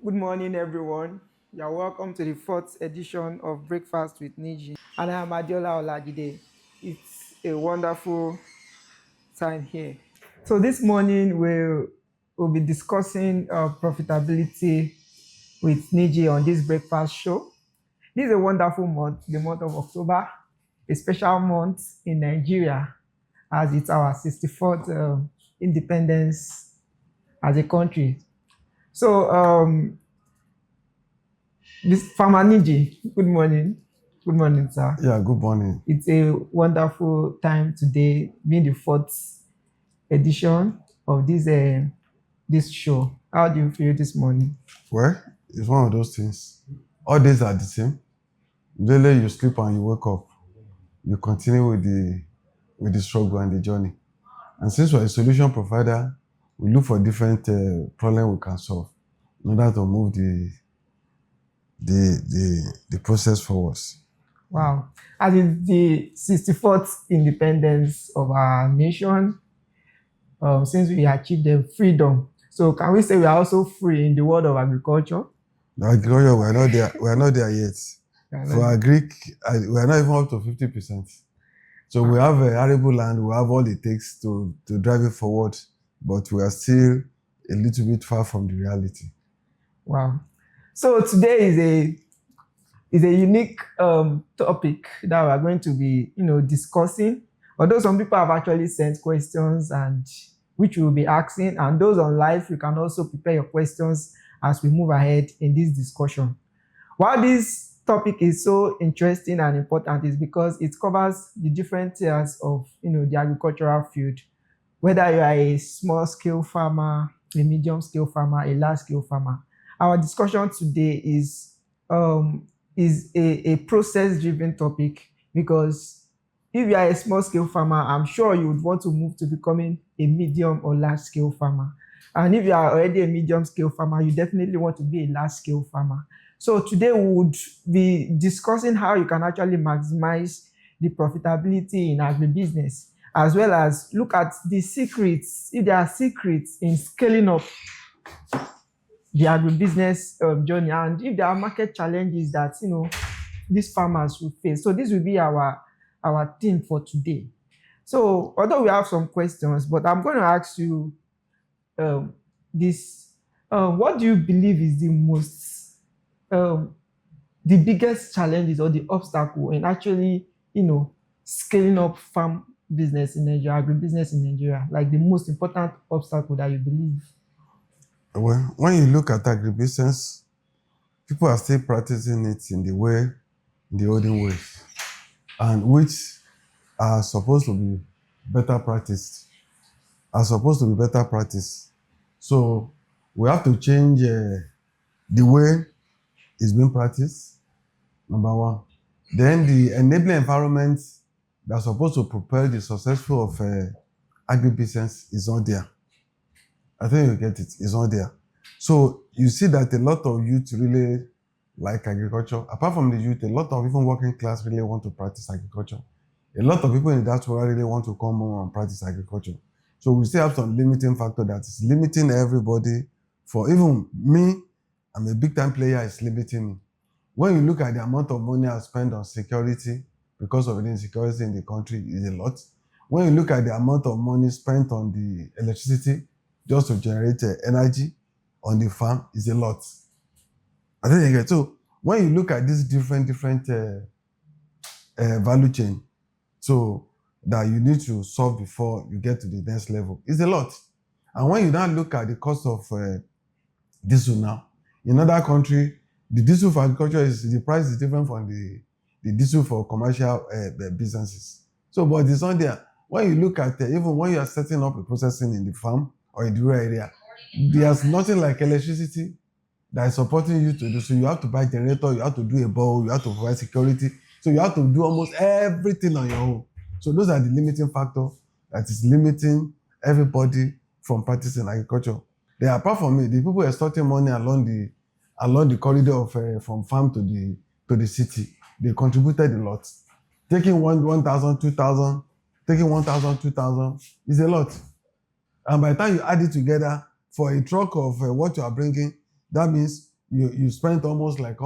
Good morning, everyone. You are welcome to the fourth edition of Breakfast with Niji. And I am Adiola Olajide. It's a wonderful time here. So this morning we'll be discussing profitability with Niji on this breakfast show. This is a wonderful month, the month of October, a special month in Nigeria as it's our 64th independence as a country. So this Farmer Niji, good morning. Good morning, sir. Yeah, good morning. It's a wonderful time today, being the fourth edition of this show. How do you feel this morning? Well, it's one of those things. All days are the same. Daily you sleep and you wake up. You continue with the struggle and the journey. And since we're a solution provider, we look for different problems we can solve in order to move the process forwards. Wow. As in the 64th independence of our nation, since we achieved the freedom. So can we say we are also free in the world of agriculture? Agriculture, we're not there yet. For Greek, we're not even up to 50%. So we have a arable land, we have all it takes to drive it forward, but we are still a little bit far from the reality. Wow. So today is a unique topic that we are going to be, discussing. Although some people have actually sent questions and which we will be asking, and those on live, you can also prepare your questions as we move ahead in this discussion. Why this topic is so interesting and important is because it covers the different tiers of, the agricultural field. Whether you are a small-scale farmer, a medium-scale farmer, a large-scale farmer. Our discussion today is a process-driven topic because if you are a small-scale farmer, I'm sure you would want to move to becoming a medium or large-scale farmer. And if you are already a medium-scale farmer, you definitely want to be a large-scale farmer. So today we would be discussing how you can actually maximize the profitability in agribusiness, as well as look at the secrets, if there are secrets in scaling up the agribusiness journey, and if there are market challenges that these farmers will face. So this will be our theme for today. So although we have some questions, but I'm going to ask you this: what do you believe is the biggest challenges or the obstacle in actually scaling up farm business in Nigeria, agribusiness in Nigeria, like the most important obstacle that you believe? Well, when you look at agribusiness, people are still practicing it in the olden ways, and which are supposed to be better practiced. So we have to change the way it's being practiced, number one. Then the enabling environment that's supposed to propel the successful of agribusiness is not there. I think you get it. It's not there. So you see that a lot of youth really like agriculture. Apart from the youth, a lot of even working class really want to practice agriculture. A lot of people in that world really want to come home and practice agriculture. So we still have some limiting factor that is limiting everybody. For even me, I'm a big time player, it's limiting me. When you look at the amount of money I spend on security, because of the insecurity in the country, is a lot. When you look at the amount of money spent on the electricity, just to generate energy on the farm, is a lot. I think you get. So when you look at these different value chain, so that you need to solve before you get to the next level, is a lot. And when you now look at the cost of diesel now, in other country, the diesel for agriculture the price is different from the diesel for commercial businesses. So, but it's not there. When you look at even when you are setting up a processing in the farm or in the rural area, there's nothing like electricity that is supporting you to do. So you have to buy generator, you have to do a bowl, you have to provide security. So you have to do almost everything on your own. So those are the limiting factors that is limiting everybody from practicing agriculture. Then apart from it, the people extorting money along the corridor of from farm to the city, they contributed a lot. Taking 1,000, 2,000, taking 1,000, 2,000 is a lot. And by the time you add it together, for a truck of what you are bringing, that means you spent almost 20,000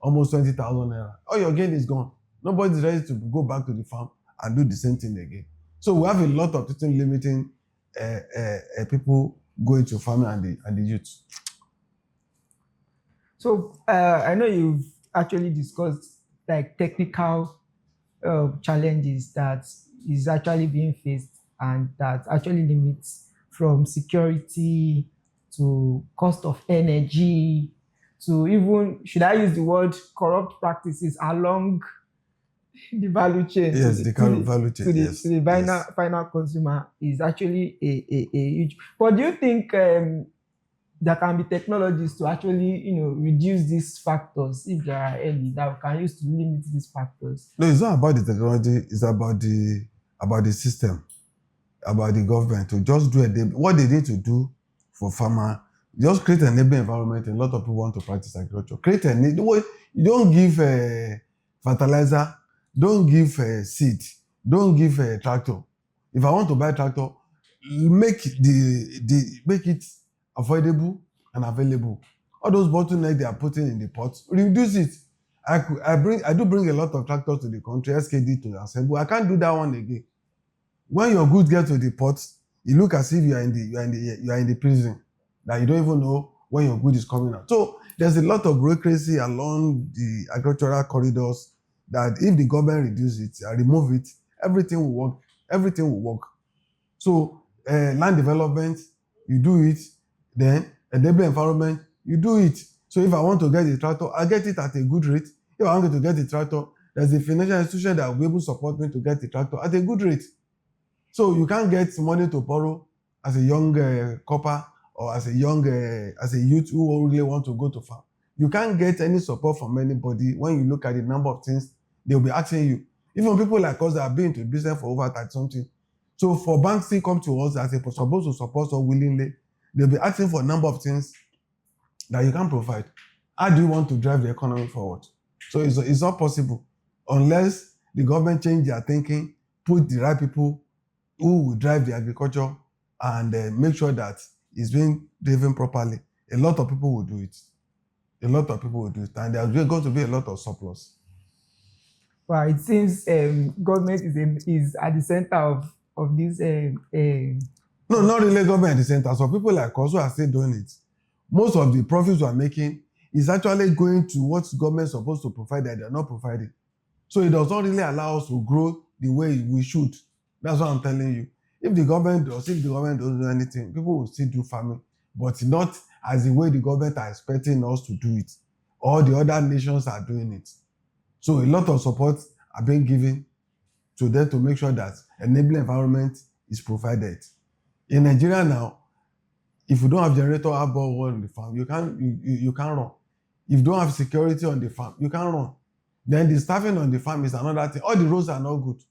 naira. All your gain is gone. Nobody's ready to go back to the farm and do the same thing again. So we have a lot of things limiting people going to farming and the youth. So I know you've actually discussed like technical challenges that is actually being faced and that actually limits from security to cost of energy to even, should I use the word, corrupt practices along the value chain Yes, to the value chain. Yes, to the final, yes. final consumer is actually a huge. But do you think there can be technologies to actually, reduce these factors if there are any that we can use to limit these factors? No, it's not about the technology. It's about the system, about the government to just do what they need to do for farmer. Just create an enabling environment. A lot of people want to practice agriculture. You don't give fertilizer, don't give seed, don't give tractor. If I want to buy tractor, make it affordable and available. All those bottlenecks they are putting in the pot, reduce it. I do bring a lot of tractors to the country, SKD to assemble. I can't do that one again. When your goods get to the port, you look as if you are in the prison, that you don't even know when your good is coming out. So there's a lot of bureaucracy along the agricultural corridors that if the government reduce it and remove it, everything will work. Everything will work. So land development, you do it. Then enabling environment, you do it. So if I want to get a tractor, I get it at a good rate. If I want to get a tractor, there's a financial institution that will be able to support me to get a tractor at a good rate. So you can't get money to borrow as a young copper or as a youth who really want to go to farm. You can't get any support from anybody when you look at the number of things they'll be asking you. Even people like us that have been into business for over 30 something. So for banks to come to us as they're supposed to support us willingly, they'll be asking for a number of things that you can't provide. How do you want to drive the economy forward? So it's not possible unless the government change their thinking, put the right people who will drive the agriculture and make sure that it's being driven properly. A lot of people will do it. A lot of people will do it. And there's going to be a lot of surplus. Well, it seems government is at the center of this. No, not really government at the center. So people like us who are still doing it. Most of the profits we are making is actually going to what government is supposed to provide that they're not providing. So it does not really allow us to grow the way we should. That's what I'm telling you. If the government doesn't do anything, people will still do farming, but not as the way the government are expecting us to do it. All the other nations are doing it. So a lot of support are being given to them to make sure that enabling environment is provided. In Nigeria now, if you don't have generator, have borehole on the farm, you can't run. If you don't have security on the farm, you can't run. Then the staffing on the farm is another thing. All the roads are not good.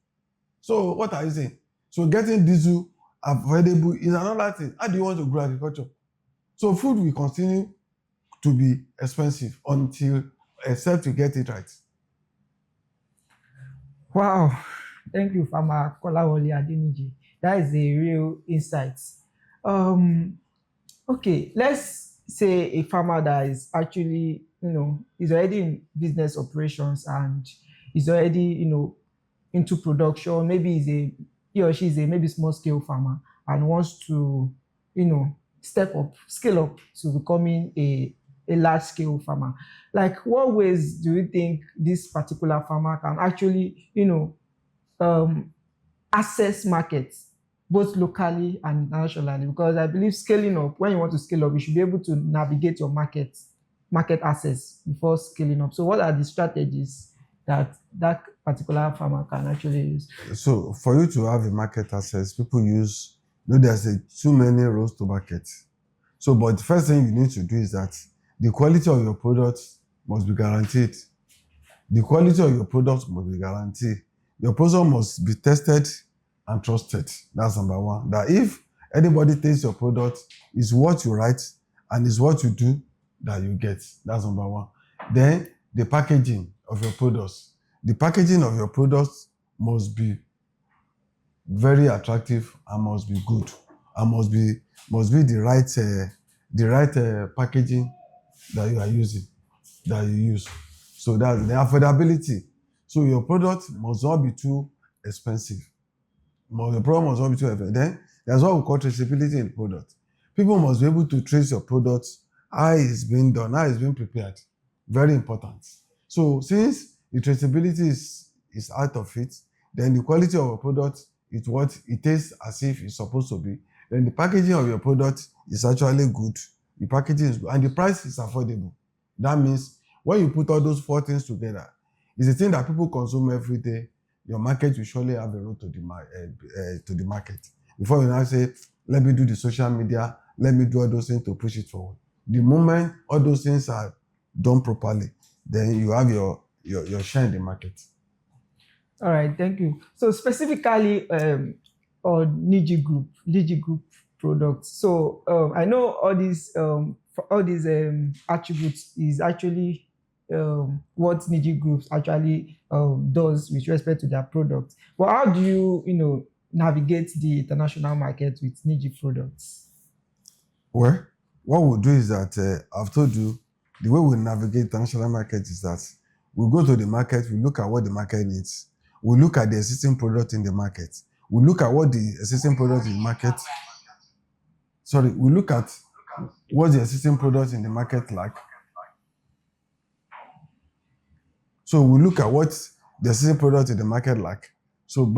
So what are you saying? So getting diesel available is another thing. How do you want to grow agriculture? So food will continue to be expensive except you get it right. Wow. Thank you, Farmer Kola Adeniji. That is a real insight. Okay, let's say a farmer that is actually, is already in business operations and is already, into production. Maybe he or she is a maybe small scale farmer and wants to, scale up to becoming a large scale farmer. Like, what ways do you think this particular farmer can actually, access markets both locally and internationally? Because I believe scaling up, when you want to scale up, you should be able to navigate your market access before scaling up. So what are the strategies that particular farmer can actually use? So for you to have a market access, people use, there's too many roads to market. So, but the first thing you need to do is that the quality of your product must be guaranteed. The quality of your product must be guaranteed. Your product must be tested and trusted. That's number one. That if anybody takes your product, is what you write and is what you do that you get. That's number one. Then the packaging of your products. The packaging of your products must be very attractive and must be good and must be the right packaging that you are using, that you use. So that's the affordability. So your product must not be too expensive. Your product must not be too expensive. Then there's what we call traceability in the product. People must be able to trace your product, how it's being done, how it's being prepared. Very important. So since the traceability is out of it, then the quality of your product is what it tastes as if it's supposed to be. Then the packaging of your product is actually good. The packaging is good and the price is affordable. That means when you put all those four things together, it's a thing that people consume every day. Your market will surely have a road to the market. Before you now say, let me do the social media, let me do all those things to push it forward. The moment all those things are done properly, then you have your share in the market. All right, thank you. So specifically on Niji Group products. So I know all these attributes is actually what Niji Groups actually does with respect to their products. But how do you navigate the international market with Niji products? Well, what we'll do is that I've told you the way we navigate international market is that we go to the market, we look at what the market needs. We look at the existing product in the market. We look at what the existing product in the market. We look at what the existing product in the market like. So we look at what the existing product in the market like. So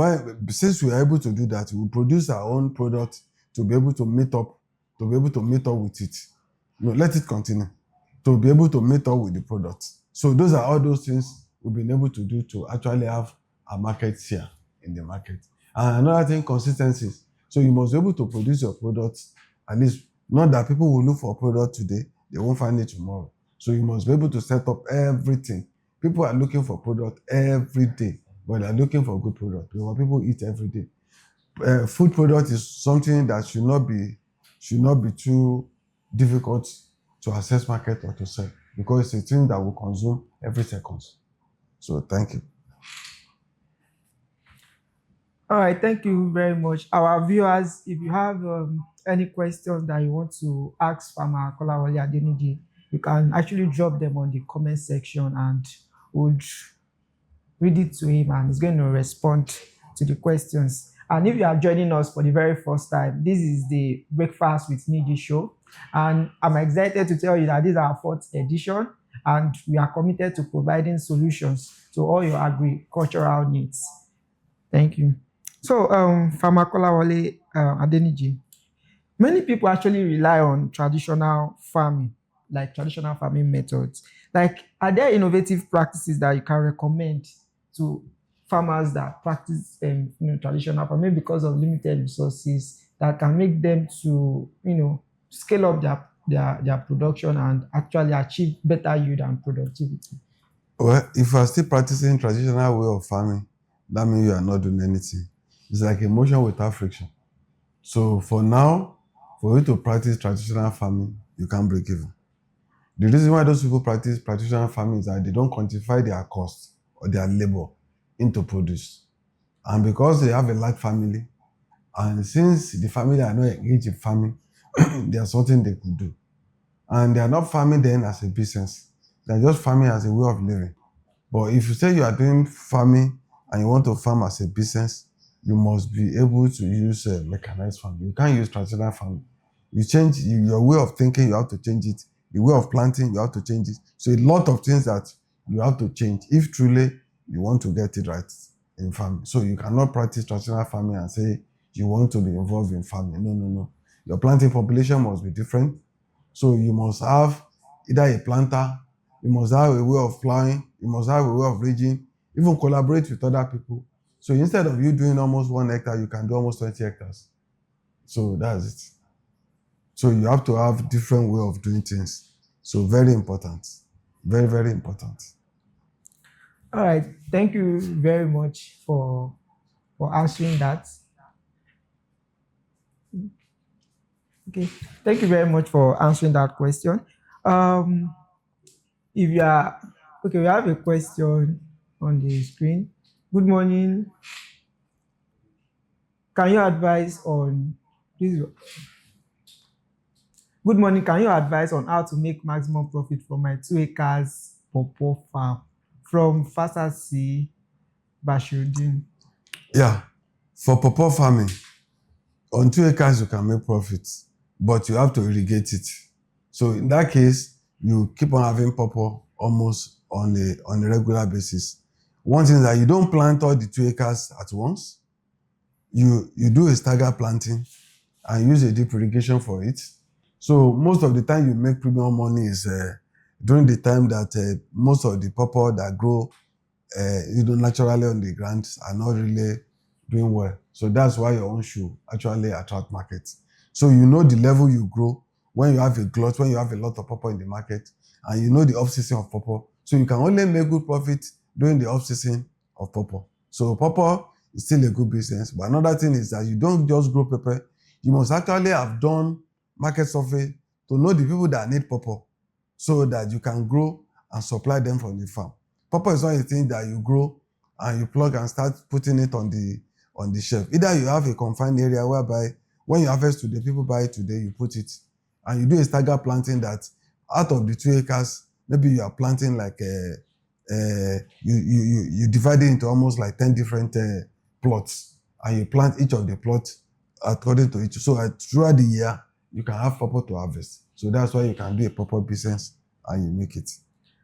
since we are able to do that, we produce our own product to be able to meet up with it. Let it continue. To be able to meet up with the product. So those are all those things we've been able to do to actually have a market share in the market. And another thing, consistency. So you must be able to produce your product, at least not that people will look for a product today, they won't find it tomorrow. So you must be able to set up everything. People are looking for product every day, but they're looking for good product because people eat every day. Food product is something that should not be too difficult to access market or to sell because it's a thing that we consume every second. So thank you. All right, thank you very much. Our viewers, if you have any questions that you want to ask Farmer Kola Adeniji, you can actually drop them on the comment section and would read it to him and he's going to respond to the questions. And if you are joining us for the very first time, this is the Breakfast with Niji show. And I'm excited to tell you that this is our 4th edition and we are committed to providing solutions to all your agricultural needs. Thank you. So, Farmer Kola Adeniji, many people actually rely on traditional farming, like traditional farming methods. Like, are there innovative practices that you can recommend to farmers that practice traditional farming because of limited resources that can make them to scale up their production and actually achieve better yield and productivity? Well, if you are still practicing traditional way of farming, that means you are not doing anything. It's like a motion without friction. So for now, for you to practice traditional farming, you can't break even. The reason why those people practice traditional farming is that they don't quantify their cost or their labor into produce. And because they have a large family, and since the family are not engaged in farming, there's something they could do. And they are not farming then as a business. They're just farming as a way of living. But if you say you are doing farming and you want to farm as a business, you must be able to use mechanized farming. You can't use traditional farming. You change your way of thinking, you have to change it. The way of planting, you have to change it. So a lot of things that you have to change if truly you want to get it right in farming. So you cannot practice traditional farming and say you want to be involved in farming. No. Your planting population must be different. So you must have either a planter, you must have a way of plowing, you must have a way of ridging, even collaborate with other people. So instead of you doing almost 1 hectare, you can do almost 20 hectares. So that's it. So you have to have different way of doing things. So very important. Very, very important. All right. Thank you very much for answering that. Okay. Thank you very much for answering that question. If you are okay, we have a question on the screen. Good morning. Can you advise on this? Good morning. Can you advise on how to make maximum profit from my 2 acres pawpaw farm? From Fasasi Bashirudin. Yeah, for pawpaw farming, on 2 acres you can make profit, but you have to irrigate it. So in that case, you keep on having pawpaw almost on a regular basis. One thing is that you don't plant all the 2 acres at once. You do a stagger planting and use a deep irrigation for it. So most of the time you make premium money is during the time that most of the pawpaw that grow naturally on the ground are not really doing well. So that's why your own should actually attract markets. So you know the level you grow when you have a glut, when you have a lot of pawpaw in the market, and you know the off-season of pawpaw. So you can only make good profit during the off-season of pawpaw. So pawpaw is still a good business. But another thing is that you don't just grow pepper. You must actually have done market survey to know the people that need pawpaw so that you can grow and supply them from the farm. Pawpaw is not a thing that you grow and you plug and start putting it on the shelf. Either you have a confined area whereby when you harvest today, people buy it today, you put it, and you do a stagger planting that out of the 2 acres, maybe you are planting like you divide it into almost like 10 different plots, and you plant each of the plots according to each. So throughout the year, you can have pawpaw to harvest. So that's why you can do a pawpaw business and you make it.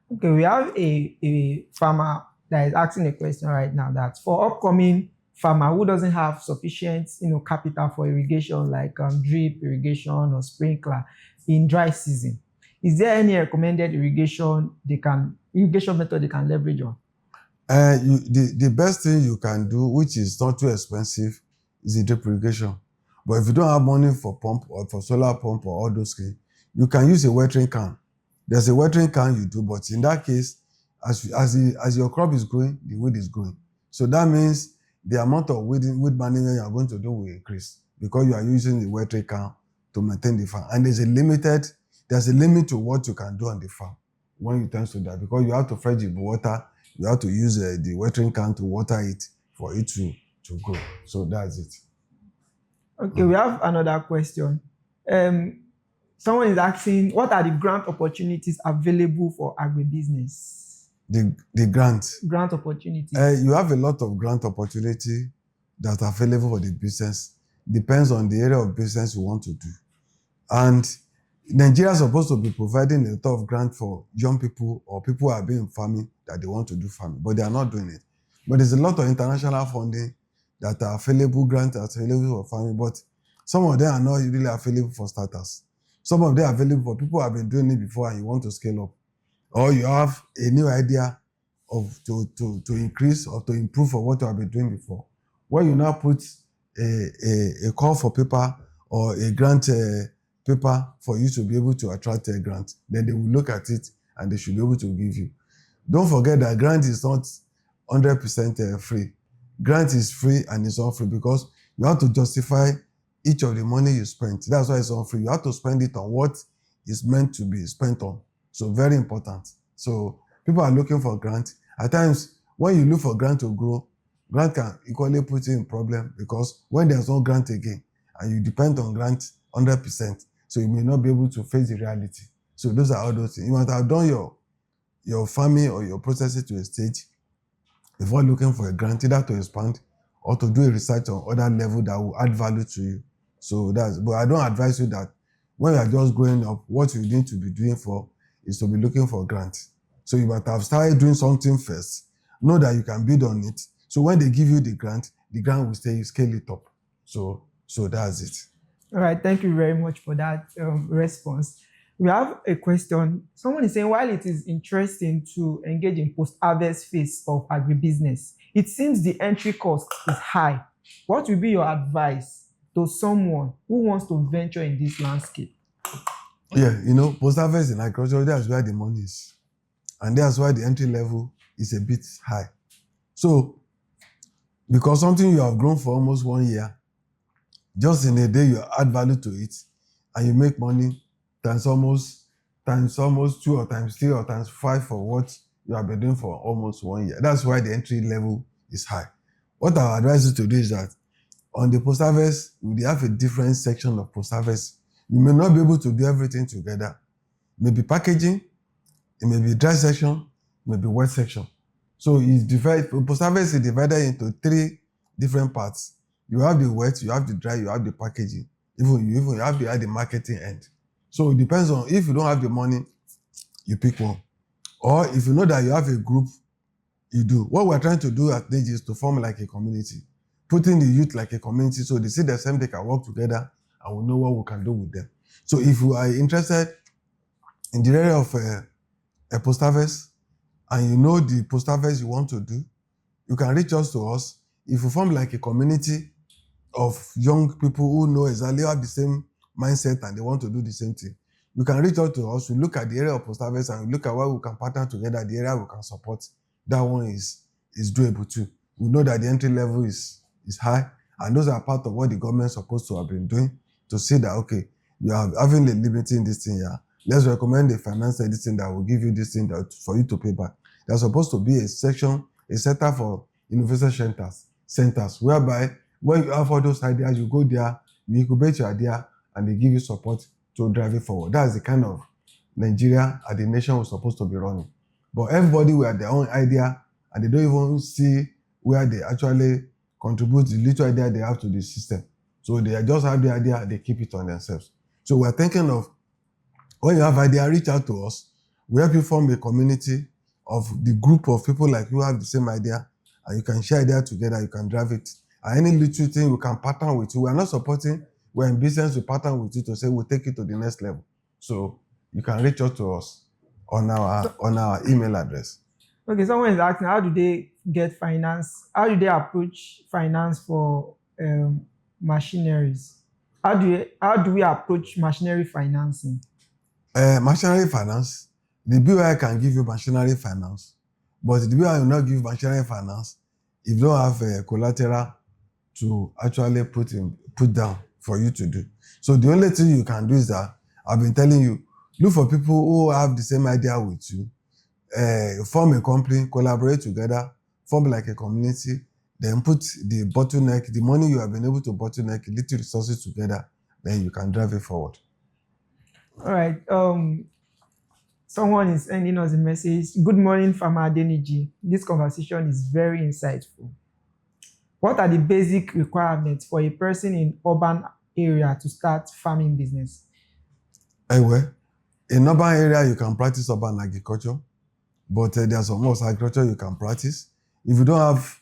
Okay, we have a farmer that is asking a question right now that for upcoming farmer who doesn't have sufficient capital for irrigation like drip irrigation or sprinkler in dry season, is there any recommended irrigation method they can leverage on? The best thing you can do, which is not too expensive, is the drip irrigation. But if you don't have money for pump or for solar pump or all those things, you can use a watering can. There's a watering can you do, but in that case, as your crop is growing, the weed is growing. So that means the amount of weed management you are going to do will increase because you are using the watering can to maintain the farm. And there's a limit to what you can do on the farm when you turn to that, because you have to fetch the water, you have to use the watering can to water it for it to grow. So that's it. Okay, we have another question. Someone is asking, what are the grant opportunities available for agribusiness? The grants. Grant opportunities. You have a lot of grant opportunity that are available for the business. Depends on the area of business you want to do. And Nigeria is supposed to be providing a lot of grant for young people or people who are being farming that they want to do farming, but they are not doing it. But there's a lot of international funding that are available, grants that are available for farming, but some of them are not really available for starters. Some of them are available for people who have been doing it before and you want to scale up. Or you have a new idea of to increase or to improve on what you have been doing before. When you now put a call for paper or a grant paper for you to be able to attract a grant, then they will look at it and they should be able to give you. Don't forget that grant is not 100% free. Grant is free and it's not free because you have to justify each of the money you spent. That's why it's not free. You have to spend it on what is meant to be spent on. So very important. So people are looking for grant. At times, when you look for grant to grow, grant can equally put you in problem because when there's no grant again and you depend on grant 100%, so you may not be able to face the reality. So those are all those things. You must have done your farming or your processing to a stage before looking for a grant, either to expand or to do a research on other level that will add value to you. So but I don't advise you that when you are just growing up, what you need to be doing is to be looking for grants. So you must have started doing something first. Know that you can build on it. So when they give you the grant will scale it up. So that's it. All right, thank you very much for that response. We have a question. Someone is saying, while it is interesting to engage in post-harvest phase of agribusiness, it seems the entry cost is high. What will be your advice to someone who wants to venture in this landscape? Yeah, post-harvest in agriculture, that's where the money is. And that's why the entry level is a bit high. So, because something you have grown for almost 1 year, just in a day you add value to it and you make money times almost 2 or times 3 or times 5 for what you have been doing for almost 1 year. That's why the entry level is high. What I advise you to do is that on the post-harvest, we have a different section of post-harvest You may not be able to do everything together. Maybe packaging, it may be dry section, it may be wet section. So it's divided, post-harvest is divided into 3 different parts. You have the wet, you have the dry, you have the packaging. Even you have the marketing end. So it depends on, if you don't have the money, you pick one. Or if you know that you have a group, you do. What we're trying to do at Niji is to form like a community, putting the youth like a community so they see the same, they can work together and we know what we can do with them. So if you are interested in the area of a post-harvest and you know the post-harvest you want to do, you can reach out to us. If you form like a community of young people who know exactly, have the same mindset and they want to do the same thing, you can reach out to us. We look at the area of post-harvest and we look at where we can partner together, the area we can support. That one is doable too. We know that the entry level is high, and those are part of what the government is supposed to have been doing to say that, okay, you are having a limiting this thing here. Let's recommend a financier this thing that will give you this thing that for you to pay back. There's supposed to be a section, a center for innovation centers, whereby when you have all those ideas, you go there, you incubate your idea, and they give you support to drive it forward. That's the kind of Nigeria and the nation we're supposed to be running. But everybody will have their own idea, and they don't even see where they actually contribute the little idea they have to the system. So they just have the idea, they keep it on themselves. So we're thinking of, when you have idea, reach out to us. We help you form a community of the group of people like you have the same idea, and you can share idea together, you can drive it. And any little thing, we can partner with you. We're not supporting, we're in business, we partner with you to say we'll take it to the next level. So you can reach out to us on our email address. Okay, someone is asking, how do they get finance? How do they approach finance for machineries? How do we approach machinery financing? Machinery finance, the BOI can give you machinery finance, but the BOI will not give machinery finance if you don't have a collateral to actually put down for you to do. So the only thing you can do is that, I've been telling you, look for people who have the same idea with you, form a company, collaborate together, form like a community, then put the bottleneck, the money you have been able to bottleneck, little resources together, then you can drive it forward. All right. Someone is sending us a message. Good morning, Farmer Adeniji. This conversation is very insightful. What are the basic requirements for a person in urban area to start farming business? Anyway, in urban area, you can practice urban agriculture, but there are some more agriculture you can practice. If you don't have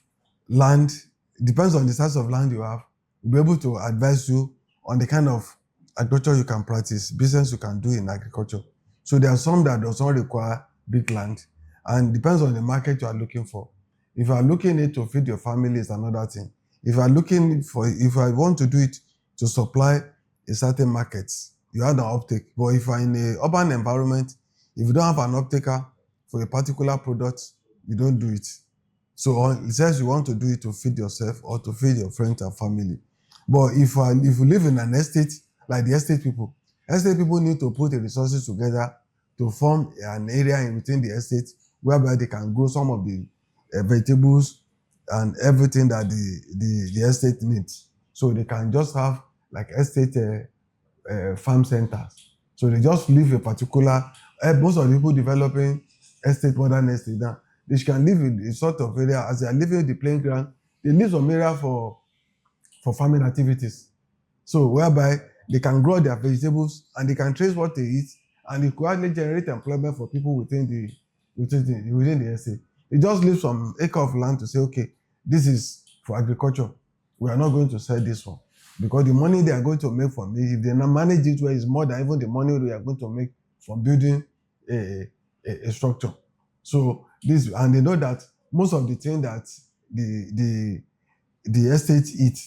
land, it depends on the size of land you have, we'll be able to advise you on the kind of agriculture you can practice, business you can do in agriculture. So there are some that does not require big land, and depends on the market you are looking for. If you are looking it to feed your family, is another thing. If I want to do it to supply a certain market, you have an uptake. But if you are in an urban environment, if you don't have an uptaker for a particular product, you don't do it. So it says you want to do it to feed yourself or to feed your friends and family. But if you live in an estate, like the estate people need to put the resources together to form an area within the estate whereby they can grow some of the vegetables and everything that the estate needs. So they can just have like estate farm centers. So they just leave a particular, most of the people developing modern estate now, they can live in a sort of area. As they are living in the playing ground, they leave some area for farming activities. So whereby they can grow their vegetables and they can trace what they eat, and it could actually generate employment for people within the estate. They just leave some acre of land to say, okay, this is for agriculture. We are not going to sell this one, because the money they are going to make from it, if they not manage it well, is more than even the money they are going to make from building a structure. So this, and they know that most of the thing that the estate eat,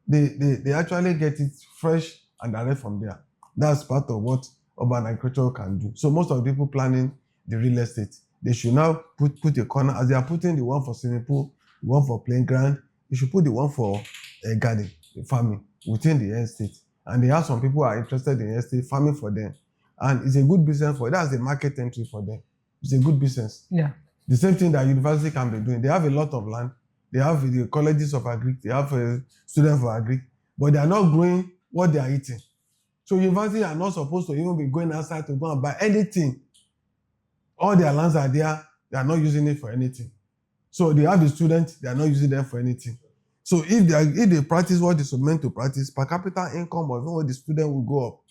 they actually get it fresh and direct from there. That's part of what urban agriculture can do. So most of the people planning the real estate, they should now put a corner, as they are putting the one for swimming pool, the one for playing ground, you should put the one for garden, farming within the estate. And they have some people who are interested in estate farming for them. And it's a good business for them. That's a market entry for them. It's a good business. Yeah. The same thing that university can be doing. They have a lot of land. They have the colleges of agri. They have a student for agri. But they are not growing what they are eating. So universities are not supposed to even be going outside to go and buy anything. All their lands are there, they are not using it for anything. So they have the students, they are not using them for anything. So if they practice what is meant to practice, per capita income of even the student will go up.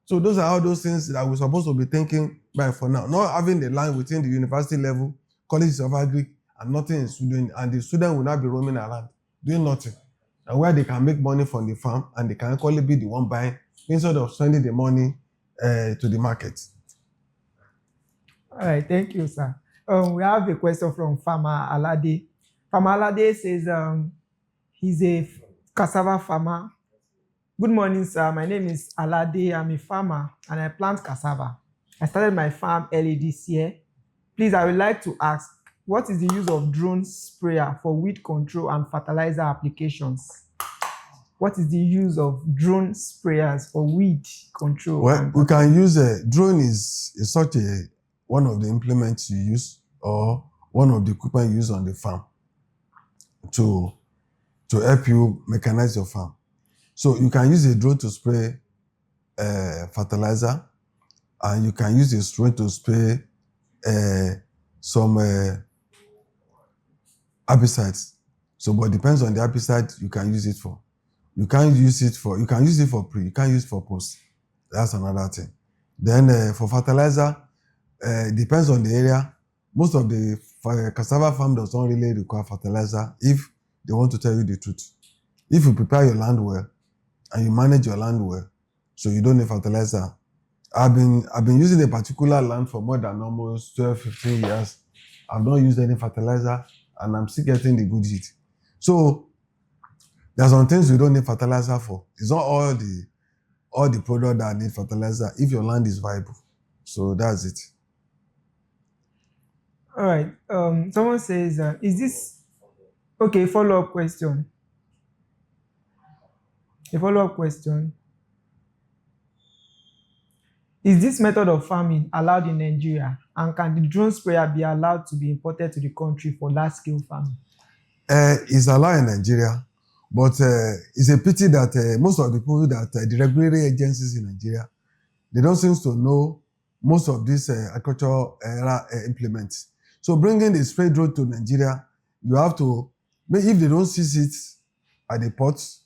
So those are all those things that we're supposed to be thinking by for now. Not having the land within the university level, colleges of agri, and nothing is doing, and the student will not be roaming around, doing nothing. And where they can make money from the farm and they can actually be the one buying instead of sending the money to the market. All right, thank you, sir. We have a question from Farmer Alade. Farmer Alade says he's a cassava farmer. Good morning, sir. My name is Alade. I'm a farmer and I plant cassava. I started my farm early this year. Please, I would like to ask, what is the use of drone sprayer for weed control and fertilizer applications? What is the use of drone sprayers for weed control? Well, we can use a drone is such a one of the implements you use or one of the equipment you use on the farm to help you mechanize your farm. So you can use a drone to spray fertilizer, and you can use a drone to spray some herbicides. So, but it depends on the herbicide you can use it for. You can use it for pre, you can't use it for post. That's another thing. Then for fertilizer, depends on the area. Most of the cassava farm does not really require fertilizer if they want to tell you the truth. If you prepare your land well and you manage your land well, so you don't need fertilizer. I've been using a particular land for more than almost 12, 15 years. I've not used any fertilizer and I'm still getting the good heat. So there's some things you don't need fertilizer for. It's not all the product that need fertilizer if your land is viable. So that's it. All right. Someone says, is this okay? Follow-up question. A follow-up question. Is this method of farming allowed in Nigeria, and can the drone sprayer be allowed to be imported to the country for large-scale farming? It's allowed in Nigeria, but it's a pity that most of the people that the regulatory agencies in Nigeria, they don't seem to know most of these agricultural implements. So bringing the spray drone to Nigeria, you have to, if they don't seize it at the ports,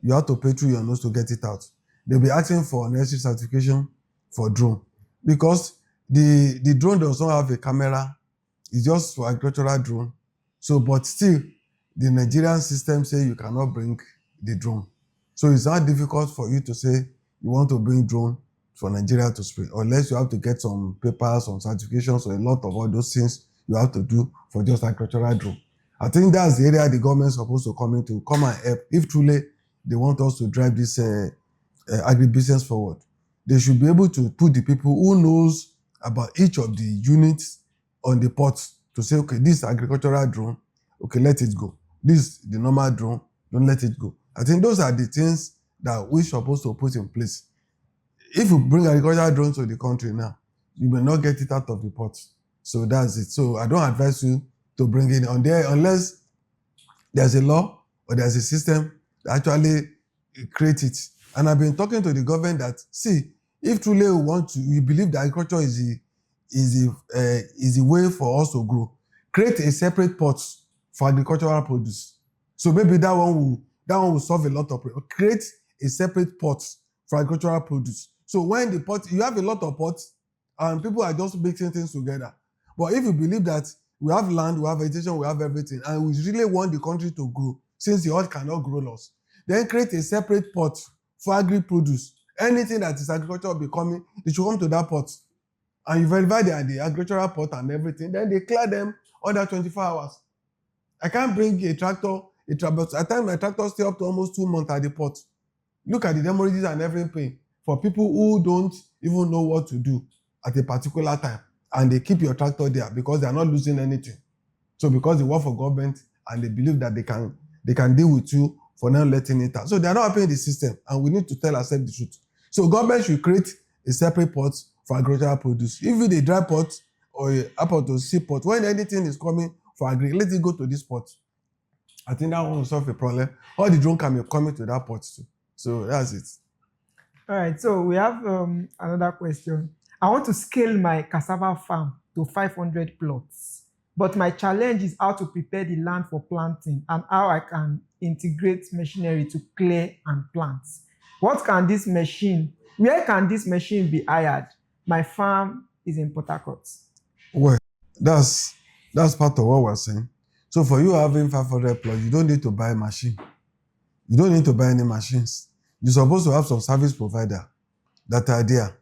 you have to pay through your nose to get it out. They'll be asking for necessary certification for drone, because the drone does not have a camera. It's just for agricultural drone. So, but still, the Nigerian system say you cannot bring the drone. So it's not difficult for you to say you want to bring drone for Nigeria to spray, unless you have to get some papers, some certifications, or a lot of all those things you have to do for just agricultural drone. I think that's the area the government is supposed to come into, come and help. If truly they want us to drive this agribusiness forward, they should be able to put the people who knows about each of the units on the port to say, okay, this agricultural drone, okay, let it go. This the normal drone, don't let it go. I think those are the things that we're supposed to put in place. If you bring agricultural drones to the country now, you may not get it out of the port. So that's it. So I don't advise you to bring it on there unless there's a law or there's a system that actually create it. And I've been talking to the government that, see, if truly we believe that agriculture is the way for us to grow, create a separate pot for agricultural produce. So maybe that one will solve a lot of problems. Create a separate pot for agricultural produce. So when the pot, you have a lot of pots and people are just mixing things together. But if you believe that we have land, we have vegetation, we have everything, and we really want the country to grow, since the earth cannot grow us, then create a separate pot for agri-produce. Anything that is agriculture will be coming, it should come to that pot. And you verify the agricultural pot and everything, then they clear them under 24 hours. I can't bring a tractor, at times my tractor stay up to almost 2 months at the port. Look at the damages and everything for people who don't even know what to do at a particular time. And they keep your tractor there because they are not losing anything. So because they work for government and they believe that they can deal with you for not letting it out. So they are not helping the system, and we need to tell ourselves the truth. So government should create a separate pot for agricultural produce. If it's a dry pot or a pot or sea pot, when anything is coming for agri, let it go to this pot. I think that one will solve the problem. All the drone can be coming to that pot too. So that's it. All right, so we have another question. I want to scale my cassava farm to 500 plots, but my challenge is how to prepare the land for planting and how I can integrate machinery to clear and plant. What can this machine, where can this machine be hired? My farm is in Port Harcourt. Well, that's that's part of what we're saying. So for you having 500 plus, you don't need to buy a machine. You don't need to buy any machines. You're supposed to have some service provider that are there.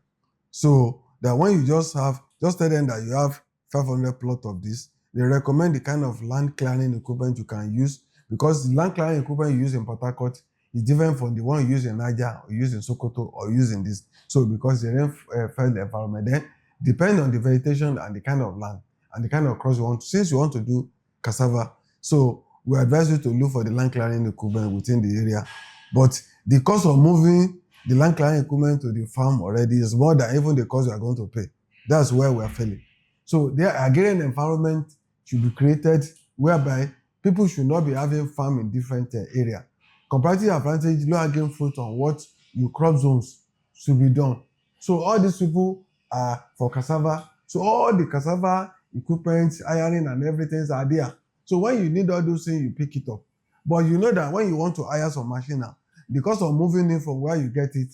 So that when you just tell them that you have 500 plot of this, they recommend the kind of land clearing equipment you can use, because the land clearing equipment you use in Port Harcourt is different from the one you use in Niger or use in Sokoto or use in this. So because they don't fail the environment, then depend on the vegetation and the kind of land and the kind of crops you want. Since you want to do cassava, so we advise you to look for the land clearing equipment within the area. But the cost of moving the land clearing equipment to the farm already is more than even the cost you are going to pay. That's where we are failing. So the agrarian environment should be created whereby people should not be having farm in different area. Comparative advantage, low-hanging fruit on what your crop zones should be done. So all these people are for cassava. So all the cassava equipment, ironing and everything are there. So when you need all those things, you pick it up. But you know that when you want to hire some machine now, the cost of moving it from where you get it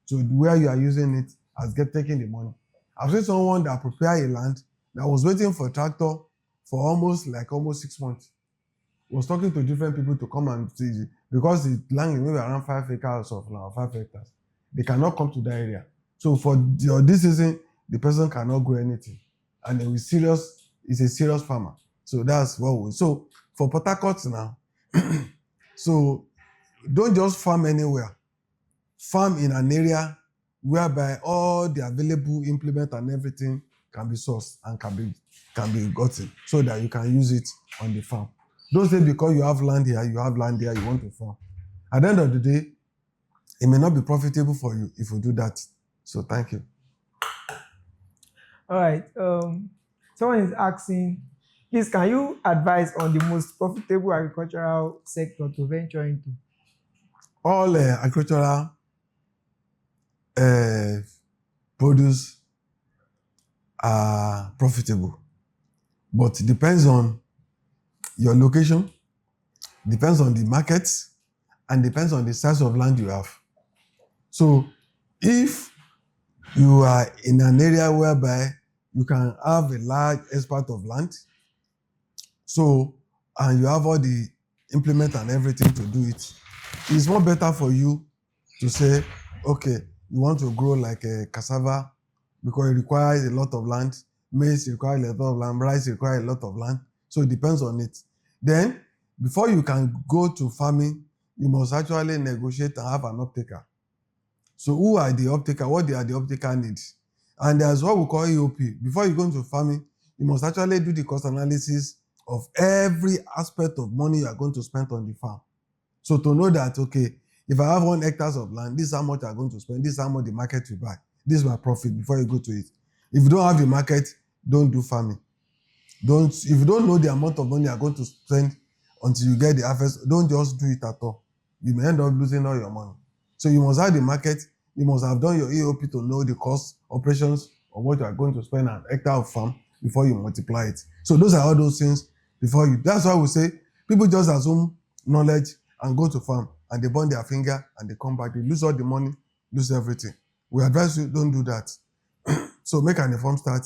to where you are using it has taken the money. I've seen someone that prepared a land that was waiting for a tractor for almost 6 months. Was talking to different people to come and see it because the land is maybe around 5 acres of land, 5 hectares. They cannot come to that area. So for this season, the person cannot grow anything. And then he's a serious farmer. So that's what we. So for Port Harcourt now, so don't just farm anywhere. Farm in an area whereby all the available implement and everything can be sourced and can be gotten so that you can use it on the farm. Don't say because you have land here, you want to farm. At the end of the day, it may not be profitable for you if you do that. So thank you. All right. Someone is asking, please, can you advise on the most profitable agricultural sector to venture into? All agricultural produce are profitable, but it depends on your location, depends on the market, and depends on the size of land you have. So if you are in an area whereby you can have a large expanse of land, so and you have all the implement and everything to do it, it's more better for you to say, okay, you want to grow like a cassava because it requires a lot of land, maize requires a lot of land, rice requires a lot of land. So it depends on it. Then, before you can go to farming, you must actually negotiate and have an uptaker. So who are the uptaker? What are the uptaker needs? And there's what we call EOP. Before you go into farming, you must actually do the cost analysis of every aspect of money you are going to spend on the farm. So to know that, okay, if I have 1 hectare of land, this is how much I'm going to spend, this is how much the market will buy. This is my profit before you go to it. If you don't have the market, don't do farming. If you don't know the amount of money you're going to spend until you get the harvest, don't just do it at all. You may end up losing all your money. So you must have the market, you must have done your EOP to know the cost, operations, of what you are going to spend on hectare of farm before you multiply it. So those are all those things before you. That's why we say people just assume knowledge and go to farm and they burn their finger and they come back, they lose all the money, lose everything. We advise you don't do that. So make an informed start.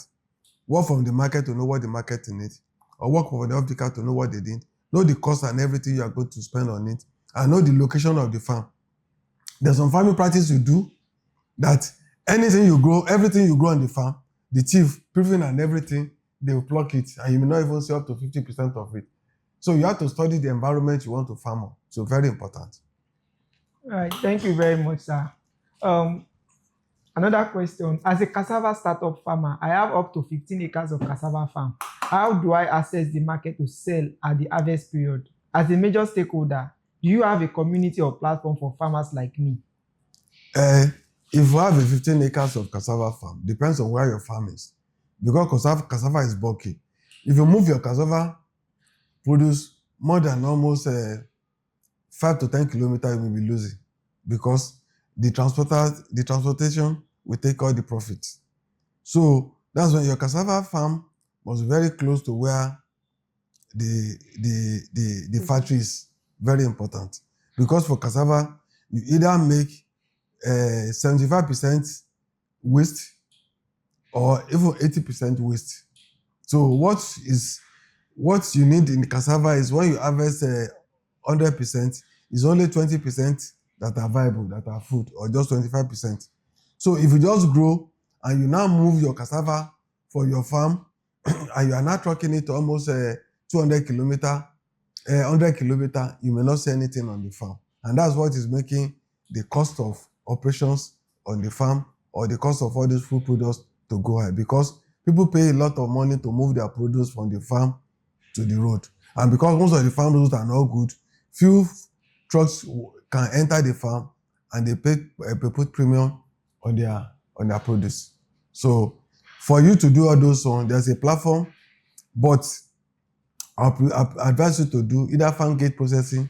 Work from the market to know what the market needs, or work from the optical to know what they need. Know the cost and everything you are going to spend on it, and know the location of the farm. There's some farming practice you do that anything you grow, everything you grow on the farm, the thief, proving and everything, they will pluck it, and you may not even see up to 50% of it. So you have to study the environment you want to farm on. So very important. All right, thank you very much, sir. Another question. As a cassava startup farmer, I have up to 15 acres of cassava farm. How do I access the market to sell at the harvest period? As a major stakeholder, do you have a community or platform for farmers like me? If you have a 15 acres of cassava farm, depends on where your farm is. Because cassava is bulky. If you move your cassava produce more than almost 5 to 10 kilometers, you will be losing. Because the transportation will take all the profits. So that's when your cassava farm was very close to where the factory is. Very important, because for cassava you either make 75% waste or even 80% waste. So what you need in cassava is when you harvest 100%, is only 20% that are viable, that are food, or just 25%. So if you just grow and you now move your cassava for your farm and you are now trucking it to almost 200 kilometer, 100 kilometer, you may not see anything on the farm. And that's what is making the cost of operations on the farm or the cost of all these food products to go high, because people pay a lot of money to move their produce from the farm to the road. And because most of the farm roads are not good, few trucks can enter the farm and they put premium on their produce. So for you to do all those ones, there's a platform, but I advise you to do either farm gate processing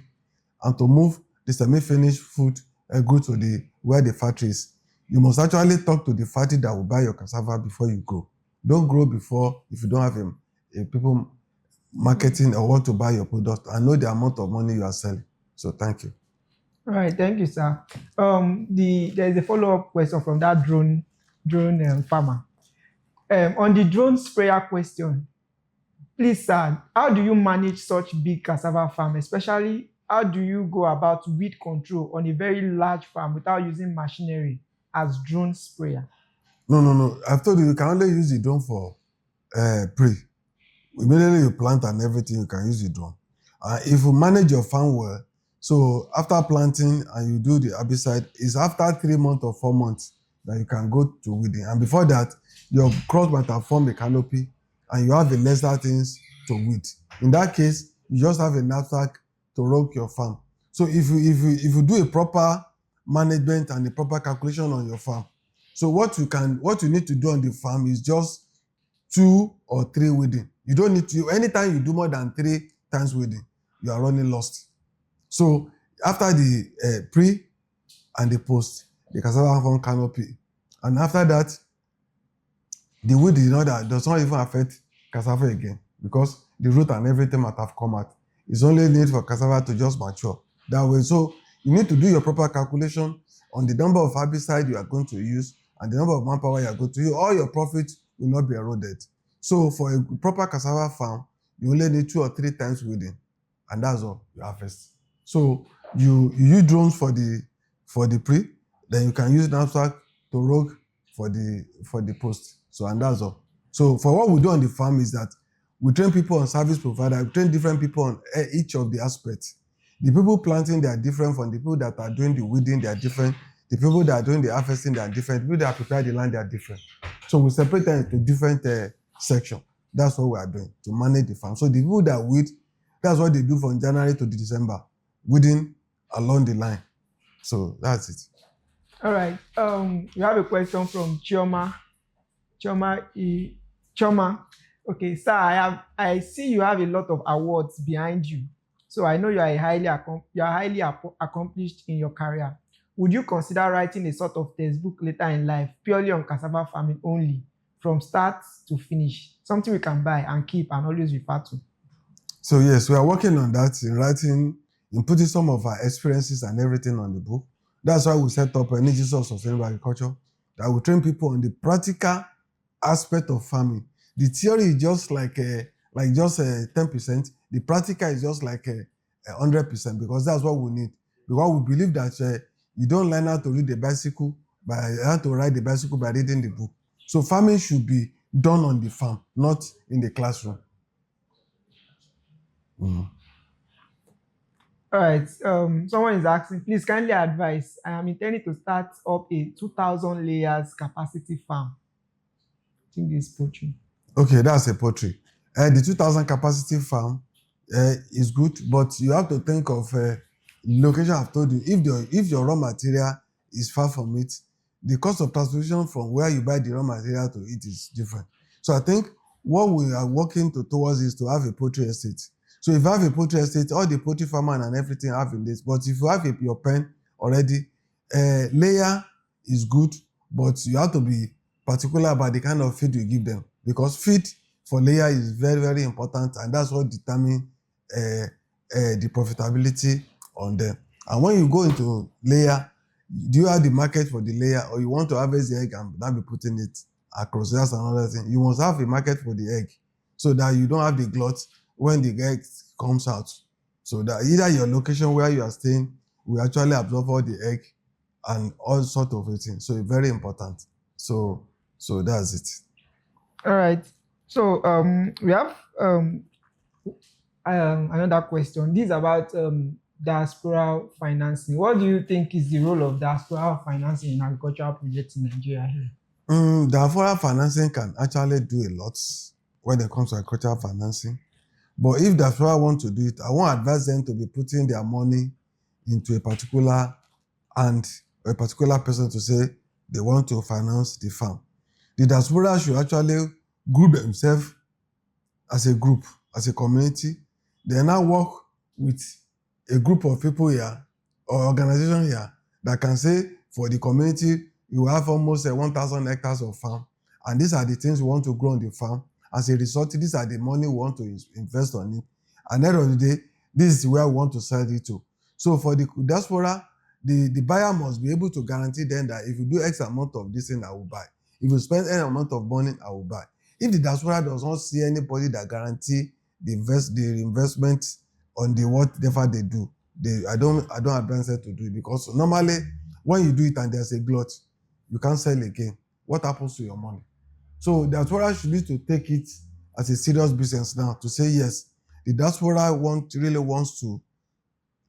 and to move the semi-finished food goods to where the factory is. You must actually talk to the factory that will buy your cassava before you grow. Don't grow before if you don't have a people marketing or want to buy your product and know the amount of money you are selling. So thank you. All right, thank you, sir. There is a follow-up question from that drone farmer. On the drone sprayer question, please, sir, how do you manage such big cassava farm? Especially, how do you go about weed control on a very large farm without using machinery as drone sprayer? No. I've told you can only use the drone for pre. Immediately you plant and everything, you can use the drone. If you manage your farm well, so after planting and you do the herbicide, it's after 3 months or 4 months that you can go to weeding. And before that, your crops might have formed a canopy and you have a lesser things to weed. In that case, you just have a knapsack to rock your farm. So if you do a proper management and a proper calculation on your farm, so what you need to do on the farm is just 2 or 3 weeding. You don't need to, anytime you do more than 3 times weeding, you are running lost. So after the pre and the post, the cassava farm canopy, and after that, the weed does not even affect cassava again, because the root and everything might have come out. It's only need for cassava to just mature that way. So you need to do your proper calculation on the number of herbicide you are going to use and the number of manpower you are going to use. All your profit will not be eroded. So for a proper cassava farm, you only need 2 or 3 times weeding, and that's all you harvest. So you use drones for the pre, then you can use knapsack to rogue for the post. So and that's all. So for what we do on the farm is that we train people on service provider, we train different people on each of the aspects. The people planting, they are different from the people that are doing the weeding, they are different. The people that are doing the harvesting, they are different. The people that prepare the land, they are different. So we separate them into different sections. That's what we are doing to manage the farm. So the people that weed, that's what they do from January to December, weeding along the line. So that's it. All right. We have a question from Chioma. Chioma. Okay, sir, I see you have a lot of awards behind you. So I know you are highly accomplished in your career. Would you consider writing a sort of textbook later in life purely on cassava farming only, from start to finish? Something we can buy and keep and always refer to. So yes, we are working on that, in putting some of our experiences and everything on the book. That's why we set up a Niji Agro Sustainable Agriculture that will train people on the practical aspect of farming. The theory is just like 10%. The practical is just like 100%, because that's what we need. Because we believe that you don't learn how to read the bicycle how to ride the bicycle by reading the book. So farming should be done on the farm, not in the classroom. All right. Someone is asking, please kindly advise. I am intending to start up a 2,000 layers capacity farm. I think this is poultry. Okay, that's a poultry. The 2,000 capacity farm is good, but you have to think of location. I've told you, if your raw material is far from it, the cost of transportation from where you buy the raw material to it is different. So I think what we are working towards is to have a poultry estate. So if you have a poultry estate, all the poultry farmer and everything have in this. But if you have your pen already, Layer is good, but you have to be particular about the kind of feed you give them, because feed for layer is very, very important, and that's what determines the profitability on them. And when you go into layer, do you have the market for the layer, or you want to harvest the egg and not be putting it across? That's another thing. You must have a market for the egg so that you don't have the glut when the egg comes out. So that either your location where you are staying will actually absorb all the egg and all sorts of things. So it's very important. So that's it. All right. So we have another question. This is about diaspora financing. What do you think is the role of diaspora financing in agricultural projects in Nigeria here? Diaspora financing can actually do a lot when it comes to agricultural financing. But if diaspora want to do it, I won't advise them to be putting their money into a particular person to say they want to finance the farm. The diaspora should actually group themselves as a group, as a community. They now work with a group of people here or organization here that can say, for the community, you have almost 1,000 hectares of farm, and these are the things we want to grow on the farm. As a result, these are the money we want to invest on it. And at the end of the day, this is where we want to sell it to. So for the diaspora, the buyer must be able to guarantee them that if you do X amount of this thing, I will buy. If you spend any amount of money, I will buy. If the diaspora does not see anybody that guarantee the investment on the whatever they do, I don't advise them to do it, because normally when you do it and there's a glut, you can't sell again. What happens to your money? So the diaspora should need to take it as a serious business now, to say yes, the diaspora really wants to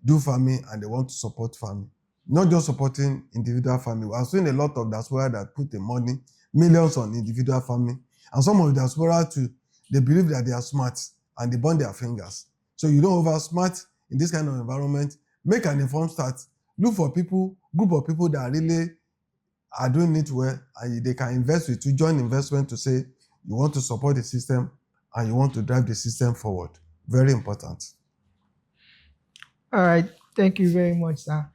do farming and they want to support farming. Not just supporting individual farming. I've seen a lot of diaspora that put the money, millions on individual farming. And some of the diaspora too, they believe that they are smart and they burn their fingers. So you don't over smart in this kind of environment. Make an informed start. Look for group of people that really are doing it well, and they can invest with you, join investment to say you want to support the system and you want to drive the system forward. Very important. All right. Thank you very much, sir.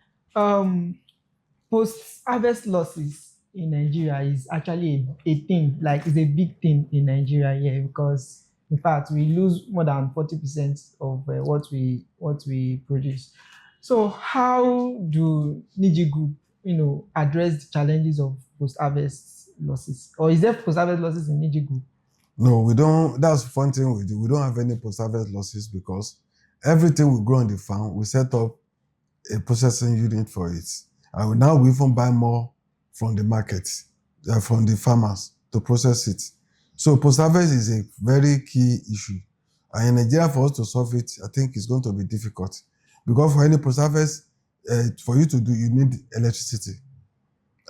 Post-harvest losses in Nigeria is actually a thing, like it's a big thing in Nigeria here, because in fact we lose more than 40% of what we produce. So how do Niji Group, address the challenges of post-harvest losses? Or is there post-harvest losses in Niji Group? No, we don't. That's one thing we do. We don't have any post-harvest losses, because everything we grow on the farm, we set up a processing unit for it. And now we even buy more from the market, from the farmers to process it. So post-harvest is a very key issue. And in Nigeria, for us to solve it, I think it's going to be difficult. Because for any post-harvest, for you to do, you need electricity.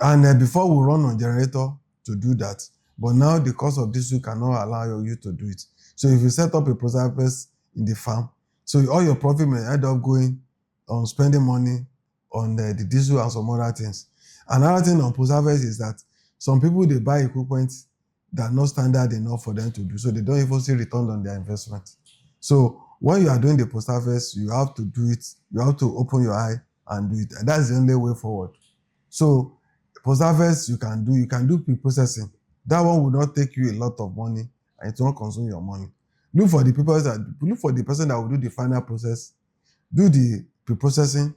And before we run on generator to do that, but now the cost of diesel cannot allow you to do it. So if you set up a post-harvest in the farm, so all your profit may end up going on spending money on the diesel and some other things. Another thing on post-harvest is that some people, they buy equipment that are not standard enough for them to do, so they don't even see return on their investment. So when you are doing the post-harvest, you have to do it, you have to open your eye and do it. And that's the only way forward. So post-harvest, you can do pre-processing. That one will not take you a lot of money and it won't consume your money. Look for the person that will do the final process, do the pre-processing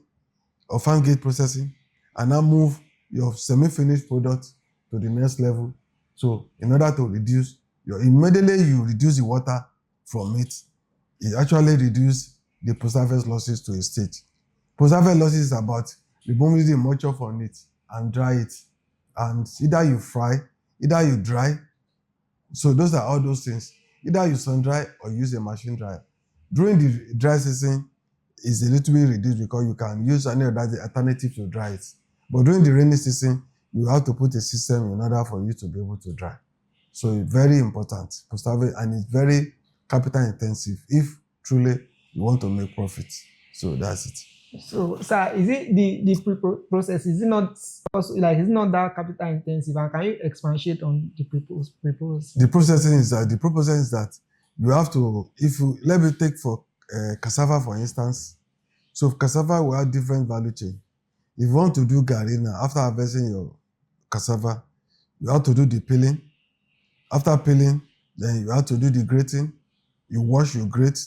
or farm gate processing, and now move your semi-finished product to the next level. So in order to reduce immediately you reduce the water from it, it actually reduces the post-harvest losses to a stage. Post-harvest losses is about removing the moisture from it and dry it. And either you fry, either you dry. So those are all those things. Either you sun dry or use a machine dryer. During the dry season, it's a little bit reduced because you can use any other alternative to dry it. But during the rainy season, you have to put a system in order for you to be able to dry. So it's very important, post-harvest, and it's very capital intensive if truly you want to make profits. So that's it. So, sir, is it the process? Is it not also it's not that capital intensive? And can you expatiate on the pre-process? The processing is that you have to, let me take for cassava for instance. So cassava will have different value chain. If you want to do garri now, after harvesting your cassava, you have to do the peeling. After peeling, then you have to do the grating. You wash, you grate.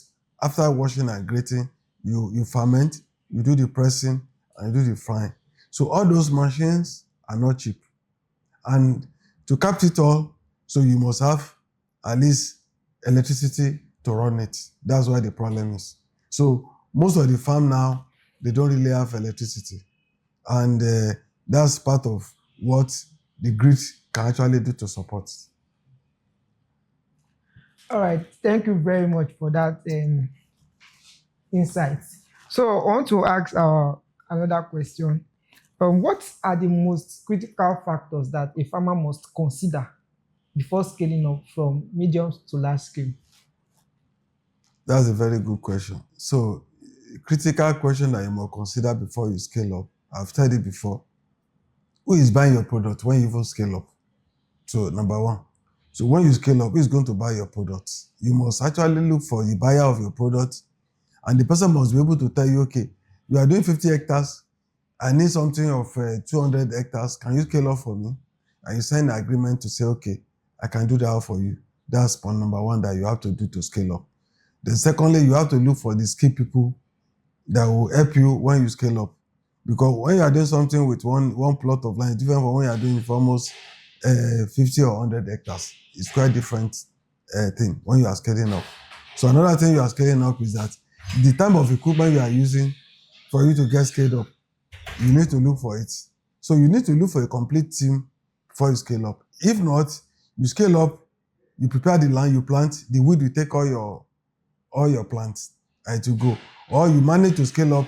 After washing and grating, you ferment, you do the pressing, and you do the frying. So all those machines are not cheap. And to cap it all, so you must have at least electricity to run it. That's why the problem is. So most of the farm now, they don't really have electricity. And that's part of what the grid can actually do to support. All right, thank you very much for that insight. So I want to ask another question. What are the most critical factors that a farmer must consider before scaling up from medium to large scale? That's a very good question. So, critical question that you must consider before you scale up. I've said it before. Who is buying your product when you even scale up? So, number one. So, when you scale up, who is going to buy your product? You must actually look for the buyer of your product, and the person must be able to tell you, okay, you are doing 50 hectares, I need something of 200 hectares, can you scale up for me? And you sign an agreement to say, okay, I can do that for you. That's point number one that you have to do to scale up. Then secondly, you have to look for the skilled people that will help you when you scale up. Because when you are doing something with one plot of land, different from when you are doing it for almost 50 or 100 hectares. It's quite different thing when you are scaling up. So another thing you are scaling up is that the type of equipment you are using for you to get scaled up, you need to look for it. So you need to look for a complete team before you scale up. If not, you scale up, you prepare the land, you plant, the weed will take all your plants to go. Or you manage to scale up,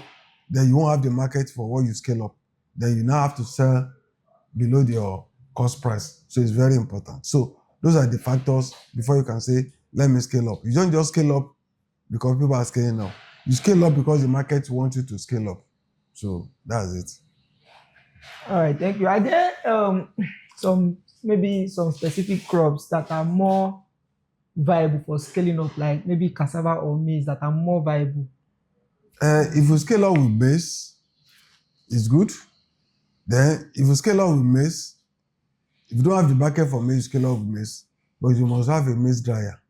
then you won't have the market for what you scale up. Then you now have to sell below your cost price. So it's very important. So those are the factors before you can say, let me scale up. You don't just scale up because people are scaling up. You scale up because the market wants you to scale up. So that's it. All right, thank you. Are there some specific crops that are more viable for scaling up, like maybe cassava or maize that are more viable? If you scale up with maize, it's good. Then if you scale up with maize, if you don't have the market for maize, you scale up with maize. But you must have a maize dryer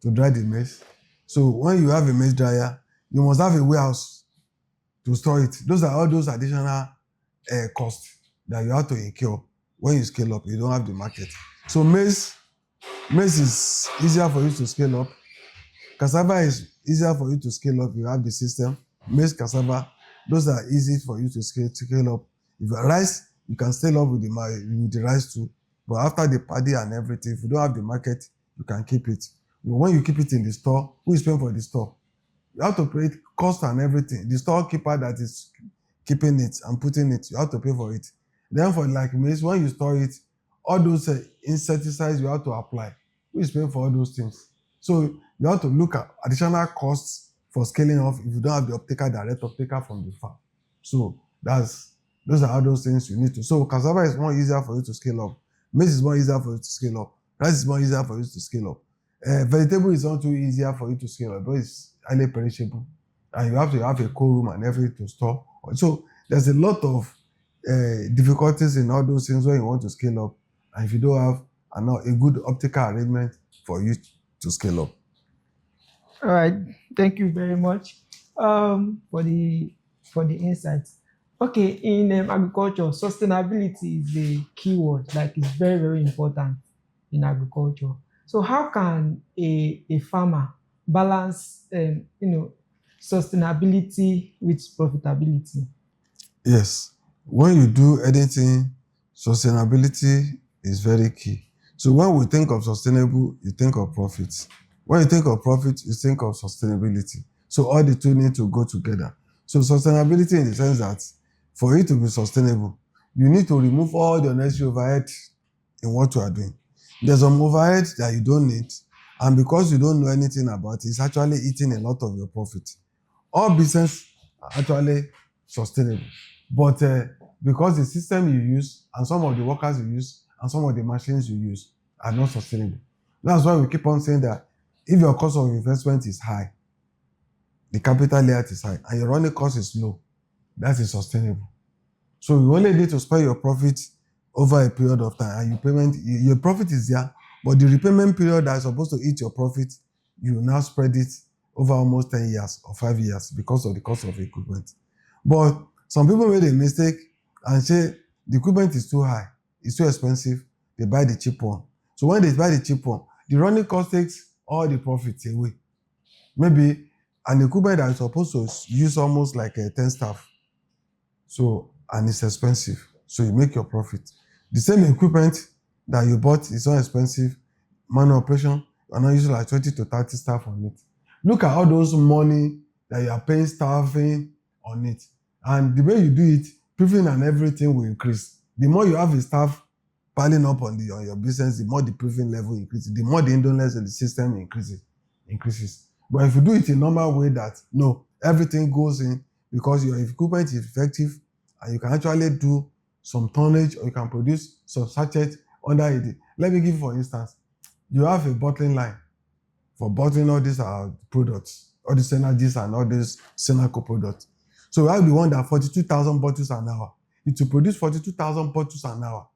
to dry the maize. So when you have a maize dryer, you must have a warehouse to store it. Those are all those additional costs that you have to incur when you scale up. You don't have the market. So maize is easier for you to scale up. Cassava is easier for you to scale up. You have the system. Maize, cassava, those are easy for you to scale up. If you rice, you can scale up with the rice too. But after the paddy and everything, if you don't have the market, you can keep it. But when you keep it in the store, who is paying for the store? You have to pay cost and everything. The storekeeper that is keeping it and putting it, you have to pay for it. Then for like maize, when you store it, all those insecticides you have to apply. Who is paying for all those things? So you have to look at additional costs for scaling off if you don't have the direct optaker from the farm. So those are all those things you need to. So cassava is more easier for you to scale up. Maize is more easier for you to scale up. Rice is more easier for you to scale up. Vegetable is not too easier for you to scale up, but it's highly perishable. And you have to have a cold room and everything to store. So there's a lot of difficulties in all those things when you want to scale up. And if you don't have a good optical arrangement for you to scale up. All right, thank you very much for the insights. Okay, in agriculture, sustainability is a key word. Like it's very, very important in agriculture. So how can a farmer balance sustainability with profitability? Yes. When you do anything, sustainability is very key. So when we think of sustainable, you think of profits. When you think of profit, you think of sustainability. So all the two need to go together. So sustainability in the sense that for it to be sustainable, you need to remove all the unnecessary overhead in what you are doing. There's some overhead that you don't need, and because you don't know anything about it, it's actually eating a lot of your profit. All business are actually sustainable, but because the system you use and some of the workers you use and some of the machines you use are not sustainable. That's why we keep on saying that if your cost of investment is high, the capital layout is high, and your running cost is low, that is sustainable. So you only need to spread your profit over a period of time, and your profit is there, but the repayment period that is supposed to eat your profit, you now spread it over almost 10 years or 5 years because of the cost of equipment. But some people made a mistake and say the equipment is too high, it's too expensive, they buy the cheap one. So when they buy the cheap one, the running cost takes all the profits away. Maybe an equipment that is supposed to use almost like 10 staff, so, and it's expensive, so you make your profit. The same equipment that you bought is not expensive, manual operation, you're not using like 20 to 30 staff on it. Look at all those money that you are paying staffing on it. And the way you do it, proofing and everything will increase. The more you have a staff piling up on your business, the more the proofing level increases, the more the indolence in the system increases. But if you do it in a normal way that, no, everything goes in because your equipment is effective and you can actually do some tonnage or you can produce some sachet under it. Let me give you, for instance, you have a bottling line for bottling all these products, all these energies and all these Senaco products. So we have the one that 42,000 bottles an hour. It will produce 42,000 bottles an hour.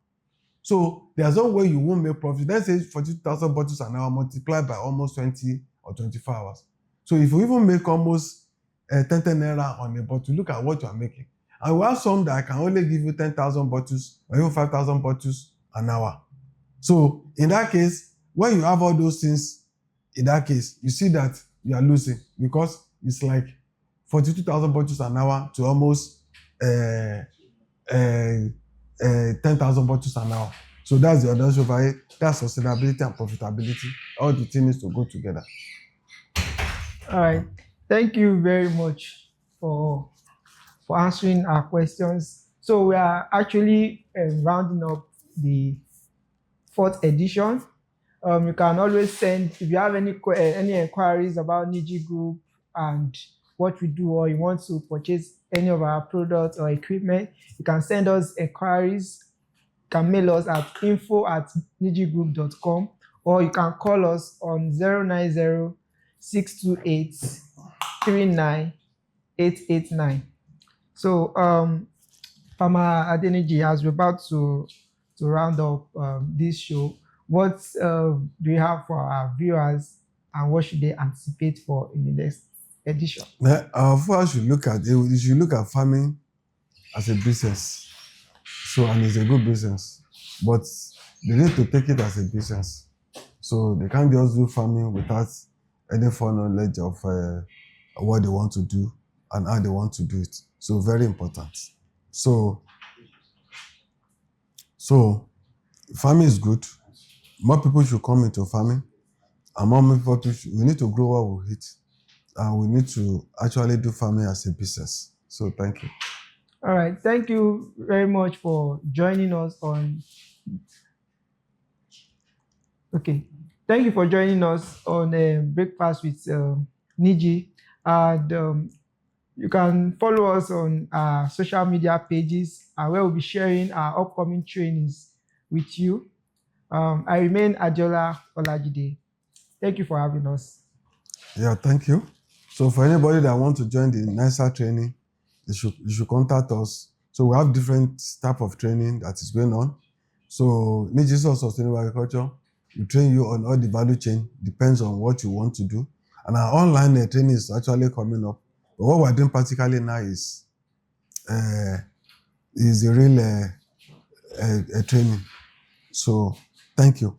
So there's no way you won't make profit. Let's say 42,000 bottles an hour multiplied by almost 20 or 24 hours. So if you even make almost 10 naira on a bottle, look at what you are making. And we have some that can only give you 10,000 bottles or even 5,000 bottles an hour. So in that case, when you have all those things, in that case, you see that you are losing because it's like 42,000 bottles an hour to almost 10,000 bottles an hour. So that's the other overhead, that's sustainability and profitability. All the things need to go together. All right. Thank you very much for answering our questions. So we are actually rounding up the 4th edition. You can always send, if you have any inquiries about Niji Group and what we do, or you want to purchase any of our products or equipment, you can send us inquiries. You can mail us at info@nijigroup.com, or you can call us on 090-628-39889. So, Farmer Adeniji, as we're about to round up this show, what do you have for our viewers and what should they anticipate for in the next edition? First, you should look at farming as a business. So, and it's a good business, but they need to take it as a business. So they can't just do farming without any foreknowledge of what they want to do and how they want to do it. So very important. So farming is good. More people should come into farming, and more people we need to grow what we eat, and we need to actually do farming as a business. So thank you. All right. Thank you very much for joining us on. Okay. Thank you for joining us on Breakfast with Niji. And you can follow us on our social media pages where we'll be sharing our upcoming trainings with you. I remain Adiola Olajide. Thank you for having us. Yeah, thank you. So for anybody that wants to join the NISA training, you should contact us. So we have different type of training that is going on. So Niji Sustainable Agriculture, we train you on all the value chain, depends on what you want to do. And our online training is actually coming up. But what we're doing practically now is a real training. So thank you.